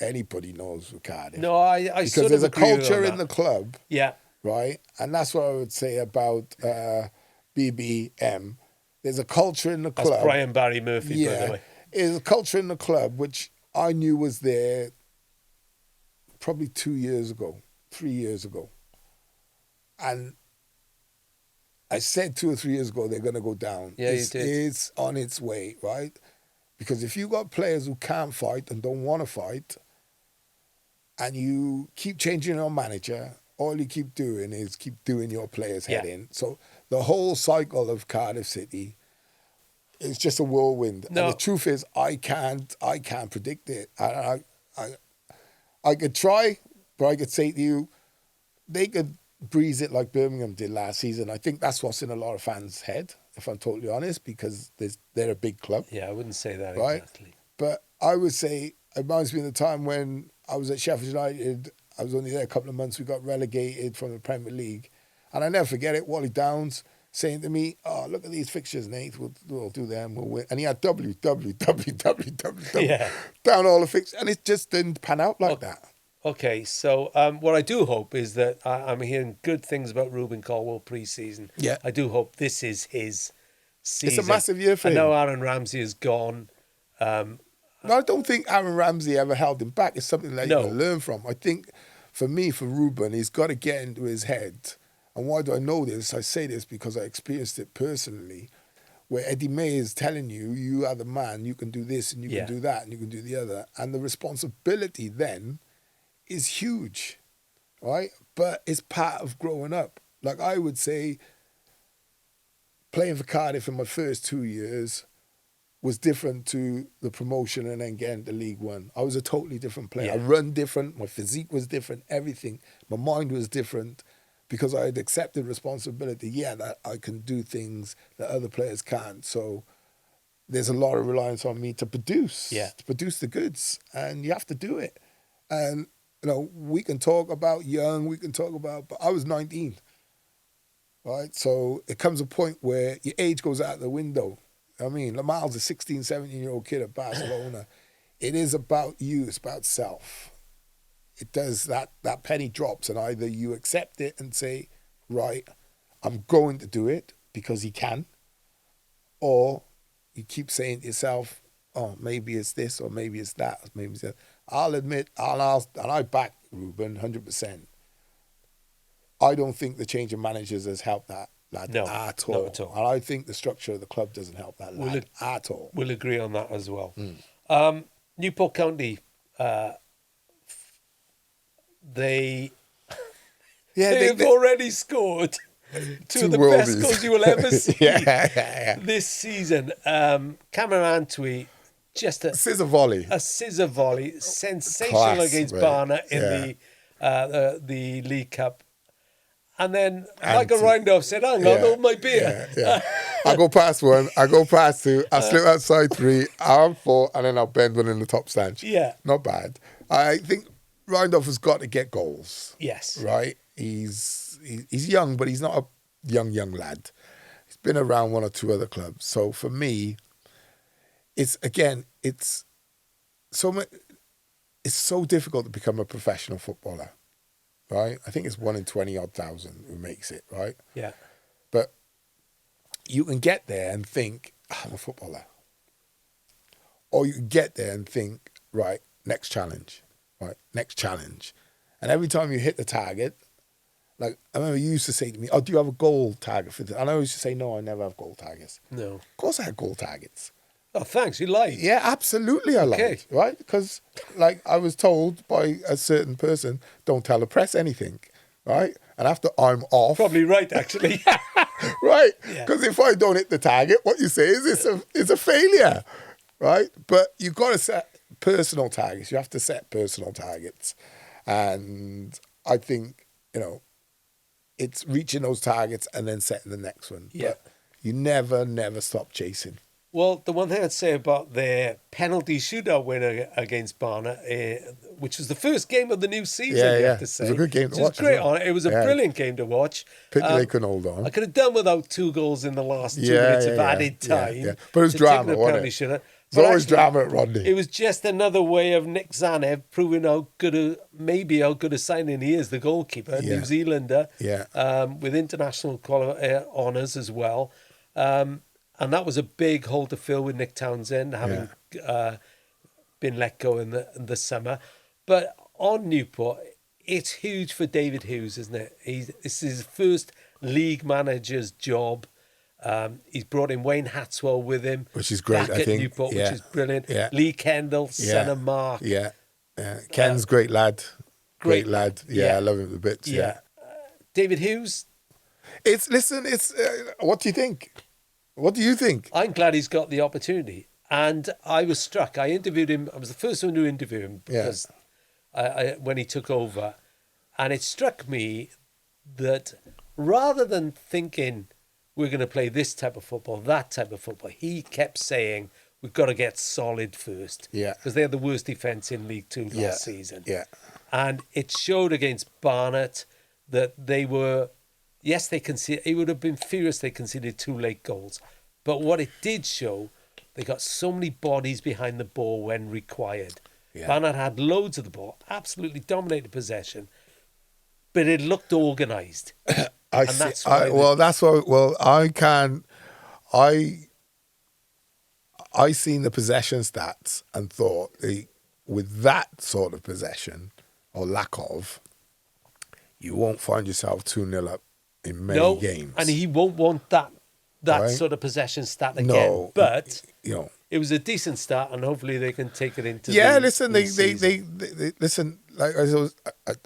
anybody knows with Cardiff. No, I because sort there's of a culture in the club. Yeah. Right? And that's what I would say about BBM. There's a culture in the club. That's Brian Barry Murphy, by the way. There's a culture in the club which I knew was there probably 2 years ago, 3 years ago. And I said 2 or 3 years ago they're going to go down. Yeah, you did. It's on its way, right? Because if you got players who can't fight and don't want to fight, and you keep changing your manager, all you keep doing is keep doing your players' head in. So the whole cycle of Cardiff City is just a whirlwind. No. And the truth is, I can't predict it. I could try, but I could say to you, they could breeze it like Birmingham did last season. I think that's what's in a lot of fans' head, if I'm totally honest, because they're a big club. Yeah, I wouldn't say that right? exactly. But I would say, it reminds me of the time when I was at Sheffield United. I was only there a couple of months. We got relegated from the Premier League. And I never forget it, Wally Downs saying to me, oh, look at these fixtures, Nate. We'll do them. We'll win. And he had W down all the fixtures. And it just didn't pan out like that. Okay, so what I do hope is that I'm hearing good things about Ruben Colwell pre-season. Yeah. I do hope this is his season. It's a massive year for him. I know Aaron Ramsey is gone. No, I don't think Aaron Ramsey ever held him back. It's something that you can learn from. I think, for me, for Ruben, he's got to get into his head. And why do I know this? I say this because I experienced it personally, where Eddie May is telling you, you are the man, you can do this and you can do that and you can do the other. And the responsibility then is huge, right? But it's part of growing up. Like I would say, playing for Cardiff in my first 2 years was different to the promotion and then getting to League One. I was a totally different player. I run different, my physique was different, everything. My mind was different because I had accepted responsibility. That I can do things that other players can't. So there's a lot of reliance on me to produce the goods, and you have to do it. And, we can talk about young, but I was 19, right? So it comes a point where your age goes out the window. I mean, Lamal's a 16, 17-year-old kid at Barcelona. It is about you. It's about self. It does that penny drops, and either you accept it and say, right, I'm going to do it because he can, or you keep saying to yourself, oh, maybe it's this, or maybe it's that, or maybe it's that. I'll admit, and I back Ruben 100%. I don't think the change of managers has helped that lad at all. Not at all. And I think the structure of the club doesn't help that lad at all. We'll agree on that as well. Newport County, they've already scored two of the best goals you will ever see this season. Cameron Antwi, just a scissor volley. Sensational against Barnet in the League Cup. And then Michael Reindorf said, hang on, hold my beer. I go past one, I go past two, I slip outside three, I'm four, and then I'll bend one in the top stand. Yeah. Not bad. I think Reindorf has got to get goals. Yes. Right? He's young, but he's not a young lad. He's been around one or two other clubs. So for me, it's so difficult to become a professional footballer. Right? I think it's 1 in 20,000 who makes it, right? Yeah. But you can get there and think, I'm a footballer. Or you can get there and think, right, next challenge. Right, next challenge. And every time you hit the target, like, I remember you used to say to me, oh, do you have a goal target for this? And I used to say, no, I never have goal targets. No. Of course I had goal targets. Oh, thanks. You lied. Yeah, absolutely I lied, right? Because, like, I was told by a certain person, don't tell the press anything, right? And after I'm off... Probably right, actually. Right? Because if I don't hit the target, what you say is it's a failure, right? But you've got to set personal targets. You have to set personal targets. And I think, it's reaching those targets and then setting the next one. Yeah. But you never stop chasing. Well, the one thing I'd say about their penalty shootout win against Barnet, which was the first game of the new season, you have to say. It was a good game to watch. It was a brilliant game to watch. Pity they couldn't hold on. I could have done without 2 goals in the last 2 minutes of added time. Yeah. But it was drama, wasn't it? Shootout. There's always drama at Rodney. It was just another way of Nick Zanev proving how good a signing he is, the goalkeeper, New Zealander, with international honours as well. And that was a big hole to fill with Nick Townsend, having been let go in the summer. But on Newport, it's huge for David Hughes, isn't it? This is his first league manager's job. He's brought in Wayne Hatswell with him. Which is great, back I at think. Newport, which is brilliant. Yeah. Lee Kendall, son of Mark. Yeah. Ken's great lad. Great lad. Yeah, I love him a bit. Yeah. David Hughes? What do you think? What do you think? I'm glad he's got the opportunity. And I was struck. I interviewed him. I was the first one to interview him because when he took over. And it struck me that rather than thinking we're going to play this type of football, that type of football, he kept saying we've got to get solid first. Yeah. Because they had the worst defence in League Two last season. Yeah. And it showed against Barnet that they were... Yes, they conceded. It would have been furious they conceded 2 late goals. But what it did show, they got so many bodies behind the ball when required. Yeah. Barnet had loads of the ball, absolutely dominated possession, but it looked organised. I I seen the possession stats and thought with that sort of possession or lack of, you won't find yourself 2-0 up in many games. And he won't want that Right? sort of possession stat again. No, But it was a decent start, and hopefully they can take it into listen, the they listen. Like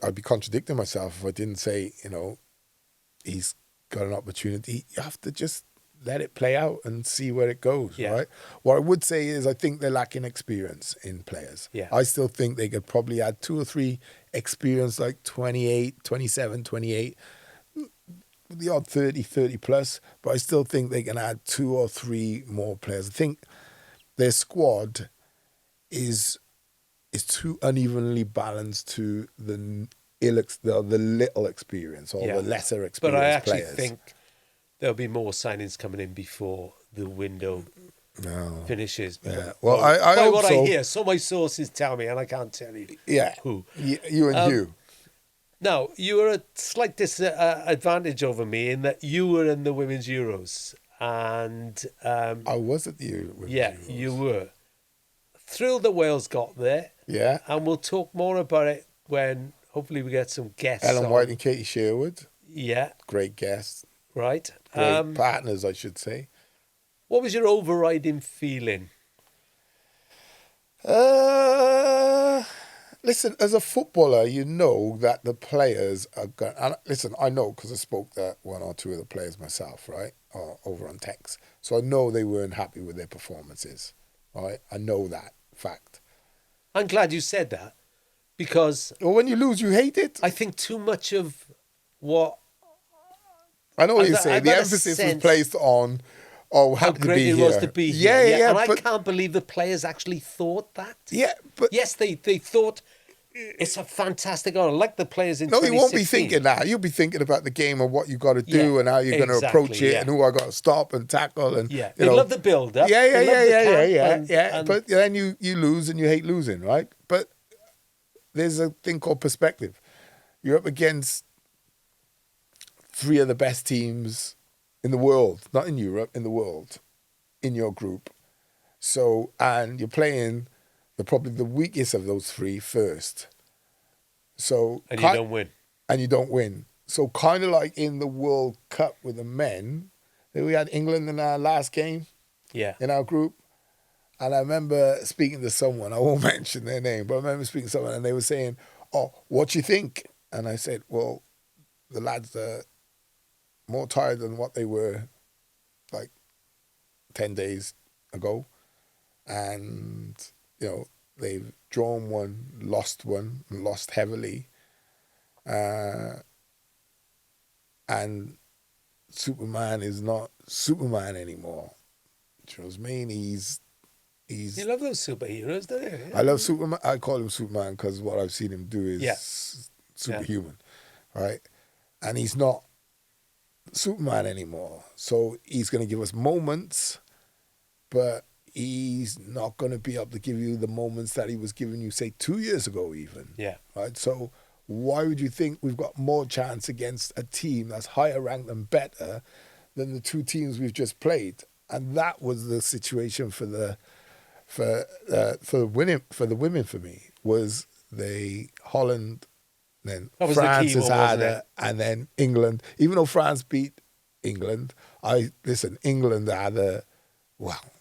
I'd be contradicting myself if I didn't say, he's got an opportunity. You have to just let it play out and see where it goes, right? What I would say is I think they're lacking experience in players. Yeah. I still think they could probably add 2 or 3 experience, like 28, 27, 28, the odd 30 plus, but I still think they can add 2 or 3 more players. I think their squad is too unevenly balanced to the little experience or the lesser experience players. But I actually think there'll be more signings coming in before the window finishes. Yeah. Well, I by hope what so. I hear, so my sources tell me, and I can't tell you who. You and you. Now, you were a slight disadvantage over me in that you were in the Women's Euros. And I was at the Women's Euros. You were. Thrilled that Wales got there. Yeah. And we'll talk more about it when hopefully we get some guests Ellen White and Katie Sherwood. Yeah. Great guests. Right. Great partners, I should say. What was your overriding feeling? Listen, as a footballer, you know that the players are going. And listen, I know because I spoke to 1 or 2 of the players myself, right, over on text. So I know they weren't happy with their performances, right? I know that fact. I'm glad you said that because. Well, when you lose, you hate it. I think too much of what. I know what you say. The emphasis was placed on. Oh, how great it was to be here. Yeah. And I can't believe the players actually thought that. Yeah, but yes, they thought it's a fantastic honor, like the players in. No, you won't be thinking that. You'll be thinking about the game and what you got to do and how you're going to approach it and who I got to stop and tackle and they love the build up. Yeah. But then you lose and you hate losing, right? But there's a thing called perspective. You're up against 3 of the best teams in the world, not in Europe, in the world, in your group. So, and you're playing probably the weakest of those 3 first. So and you don't win. And you don't win. So kind of like in the World Cup with the men, we had England in our last game in our group. And I remember speaking to someone, I won't mention their name, but I remember speaking to someone and they were saying, "Oh, what you think?" And I said, "Well, the lads are more tired than what they were like 10 days ago. And, they've drawn 1, lost 1, and lost heavily. And Superman is not Superman anymore. Do you know what I mean? He's You love those superheroes, don't you? I love Superman. I call him Superman because what I've seen him do is superhuman, right? And he's not Superman anymore. So he's going to give us moments, but he's not going to be able to give you the moments that he was giving you, say, 2 years ago even. Yeah. Right? So why would you think we've got more chance against a team that's higher ranked and better than the 2 teams we've just played? And that was the situation for the women for me, was Holland. Then France is harder, and then England. Even though France beat England, England are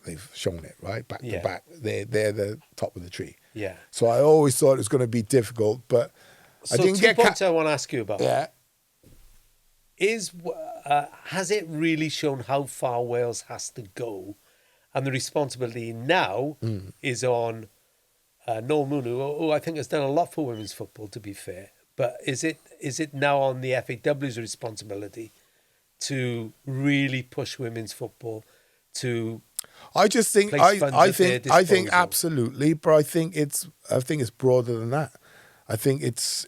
they've shown it, right? Back to back. They're the top of the tree. Yeah. So I always thought it was going to be difficult, but I didn't get... 2 points I want to ask you about. Yeah. Has it really shown how far Wales has to go? And the responsibility now is on Noel Moon, who I think has done a lot for women's football, to be fair. But is it now on the FAW's responsibility to really push women's football to? I just think I think absolutely, but I think it's broader than that. I think it's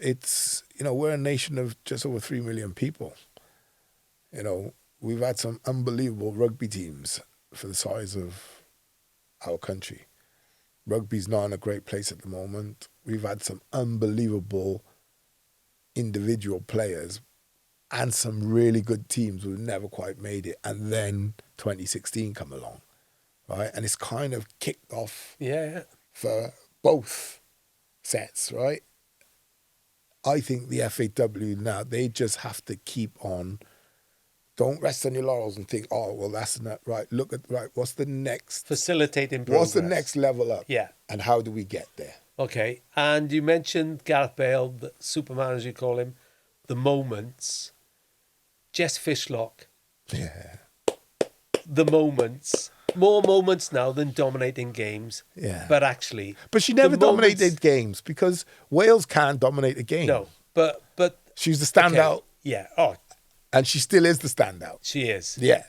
we're a nation of just over 3 million people. We've had some unbelievable rugby teams for the size of our country. Rugby's not in a great place at the moment. We've had some unbelievable individual players and some really good teams who've never quite made it. And then 2016 come along, right? And it's kind of kicked off Yeah. for both sets, right? I think the FAW now, they just have to keep on. Don't rest on your laurels and think, oh, well, that's not right. Look at, right, what's the next? Facilitating progress. What's the next level up? Yeah. And how do we get there? Okay. And you mentioned Gareth Bale, the Superman, as you call him, the moments. Jess Fishlock. Yeah. The moments. More moments now than dominating games. Yeah. But actually. But she never dominated moments, games because Wales can't dominate a game. No. But she's the standout. Okay. Yeah. Oh. And she still is the standout. She is. Yeah.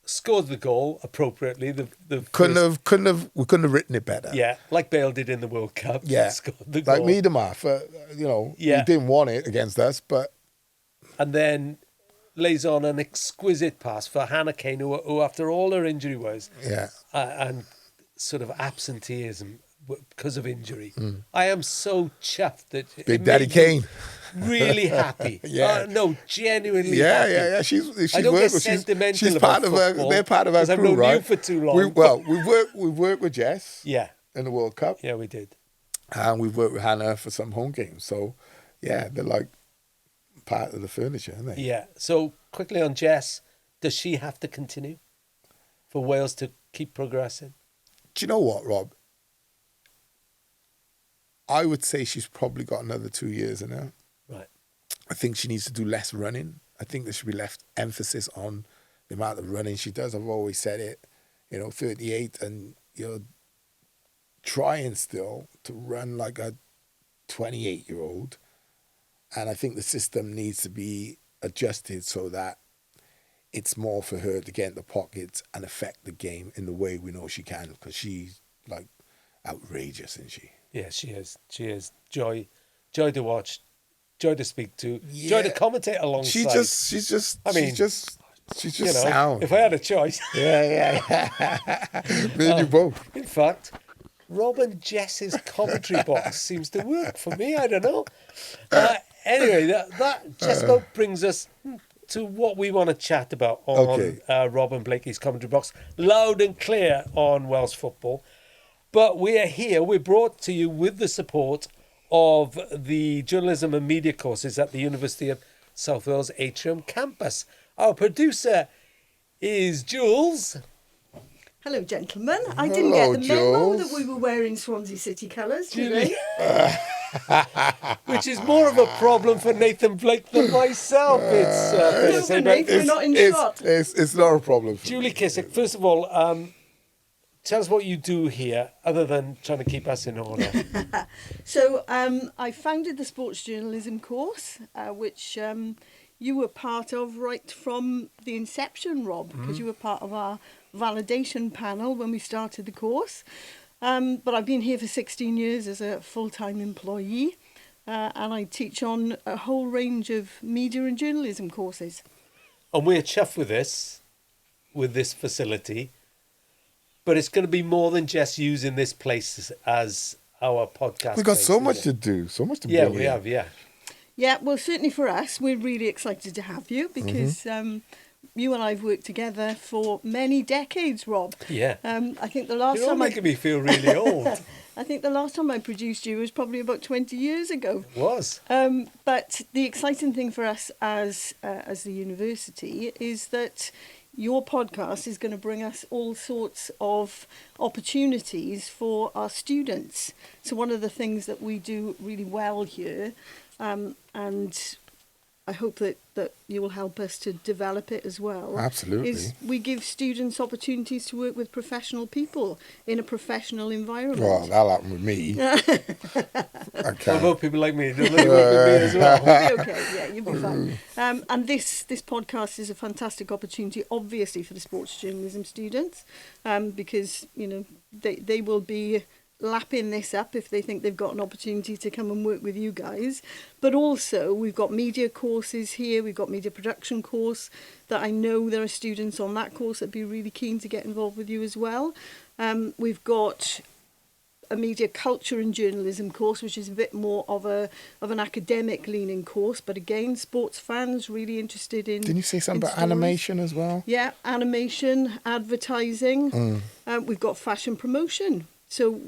Scored the goal appropriately. We couldn't have written it better. Yeah, like Bale did in the World Cup. Yeah. Scored the goal. Like Miedema, he didn't want it against us, but. And then lays on an exquisite pass for Hannah Kane, who after all her injury was, and sort of absenteeism because of injury. I am so chuffed that Big Daddy Kane. Really happy. Yeah. No, genuinely happy. Yeah. She's I don't get worked, sentimental she's about part of football, they're part of our crew, I've known right? you for too long. We've worked with Jess. Yeah. In the World Cup. Yeah, we did. And we've worked with Hannah for some home games. So, yeah, they're like part of the furniture, aren't they? Yeah. So, quickly on Jess, does she have to continue for Wales to keep progressing? Do you know what, Rob? I would say she's probably got another 2 years in her. Right. I think she needs to do less running. I think there should be less emphasis on the amount of running she does. I've always said it, 38, and you're trying still to run like a 28-year-old. And I think the system needs to be adjusted so that it's more for her to get in the pockets and affect the game in the way we know she can, because she's like outrageous, isn't she? Yeah, she is. She is. Joy to watch, joy to speak to, joy to commentate alongside. She's just sound. If I had a choice. Yeah. Me and you both. In fact, Rob and Jess's commentary box seems to work for me. I don't know. Anyway, that just about brings us to what we want to chat about on Rob and Blakey's commentary box. Loud and clear on Welsh football. But we are here. We're brought to you with the support of the journalism and media courses at the University of South Wales Atrium campus. Our producer is Jules. Hello, gentlemen. I didn't get the memo that we were wearing Swansea City colours today. Which is more of a problem for Nathan Blake than myself. It's we're not in shot. It's not a problem. Julie Kissick, first of all, tell us what you do here, other than trying to keep us in order. So I founded the sports journalism course, which you were part of right from the inception, Rob, because you were part of our validation panel when we started the course. But I've been here for 16 years as a full-time employee, and I teach on a whole range of media and journalism courses. And we're chuffed with this facility. But it's going to be more than just using this place as our podcast. We've got so much to do, so much to bring in. Yeah, we have, yeah. Yeah, well, certainly for us, we're really excited to have you because you and I have worked together for many decades, Rob. Yeah. I think the last You're all time making me feel really old. I think the last time I produced you was probably about 20 years ago. It was. But the exciting thing for us as the university is that your podcast is going to bring us all sorts of opportunities for our students. So one of the things that we do really well here, and I hope that you will help us to develop it as well. Absolutely. Is we give students opportunities to work with professional people in a professional environment. Well, that'll happen with me. What about people like me? They'll work with me as well. You'll be okay, yeah, you'll be fine. And this podcast is a fantastic opportunity, obviously, for the sports journalism students, because, they will be lapping this up if they think they've got an opportunity to come and work with you guys. But also we've got media courses here, we've got media production course that I know there are students on that course that'd be really keen to get involved with you as well. We've got a media culture and journalism course, which is a bit more of an academic leaning course. But again, sports fans really interested in. Didn't you say something about stories. animation as well? Yeah, animation, advertising. We've got fashion promotion. So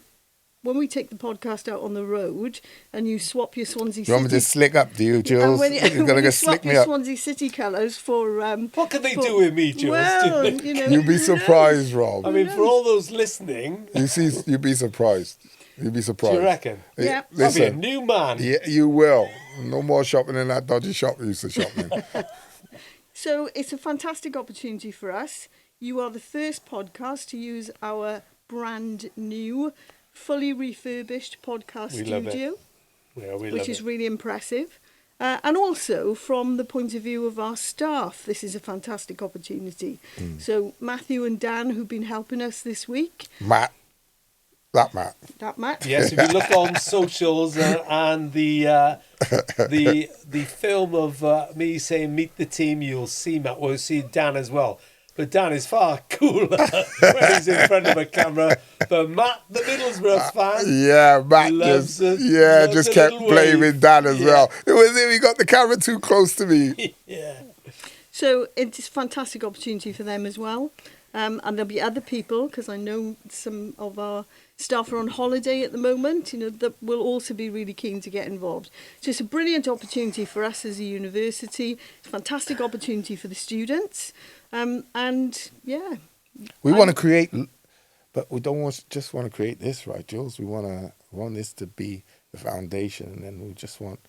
when we take the podcast out on the road and you swap your Swansea City... You want me to slick up, do you, Jules? And when You're going to swap slick me your up. Swansea City colours for... what can they do with me, Jules? Well, you know... You'd be surprised, Rob. I mean, for all those listening... You'd be surprised. You'd be surprised. Do you reckon? Yeah. I'll be a new man. Yeah, you will. No more shopping in that dodgy shop you used to shop in. So it's a fantastic opportunity for us. You are the first podcast to use our brand new, fully refurbished podcast We love it. studio, Yeah, we which love is it. really impressive. And also from the point of view of our staff, this is a fantastic opportunity. So Matthew and Dan, who've been helping us this week. Matt. That Matt. Yes, if you look on socials and the film of me saying meet the team, you'll see Matt. We'll see Dan as well. But Dan is far cooler when he's in front of a camera. But Matt, the Middlesbrough fan, Yeah, Matt loves just kept little blaming wave. Dan as well. It was him, he got the camera too close to me. Yeah. So it's a fantastic opportunity for them as well. And there'll be other people, because I know some of our staff are on holiday at the moment, you know, that will also be really keen to get involved. So it's a brilliant opportunity for us as a university. It's a fantastic opportunity for the students. And yeah. We want to create, but we don't just want to create this, right, Jules? We want this to be the foundation, and then we just want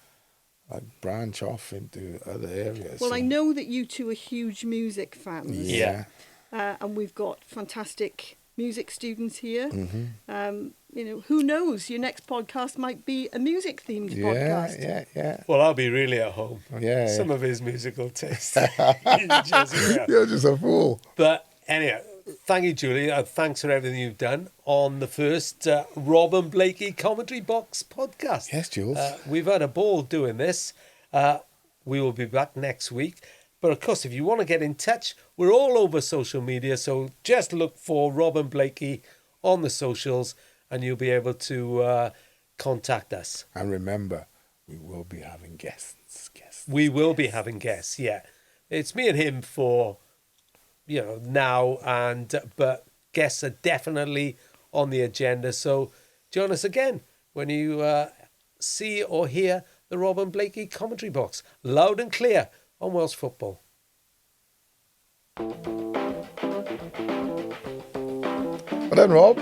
like branch off into other areas. Well, So- I know that you two are huge music fans. Yeah. And we've got fantastic music students here. Mm-hmm. You know, who knows? Your next podcast might be a music-themed podcast. Yeah. Well, I'll be really at home. Yeah. Some of his musical taste. Yeah. You're just a fool. But anyway, thank you, Julie. Thanks for everything you've done on the first Rob and Blakey Commentary Box podcast. Yes, Jules. We've had a ball doing this. We will be back next week. But of course, if you want to get in touch, we're all over social media. So just look for Rob and Blakey on the socials and you'll be able to contact us. And remember, we will be having guests. We will be having guests, yeah. It's me and him for, now, but guests are definitely on the agenda. So join us again when you see or hear the Rob and Blakey Commentary Box, loud and clear on Welsh football. Well then, Rob.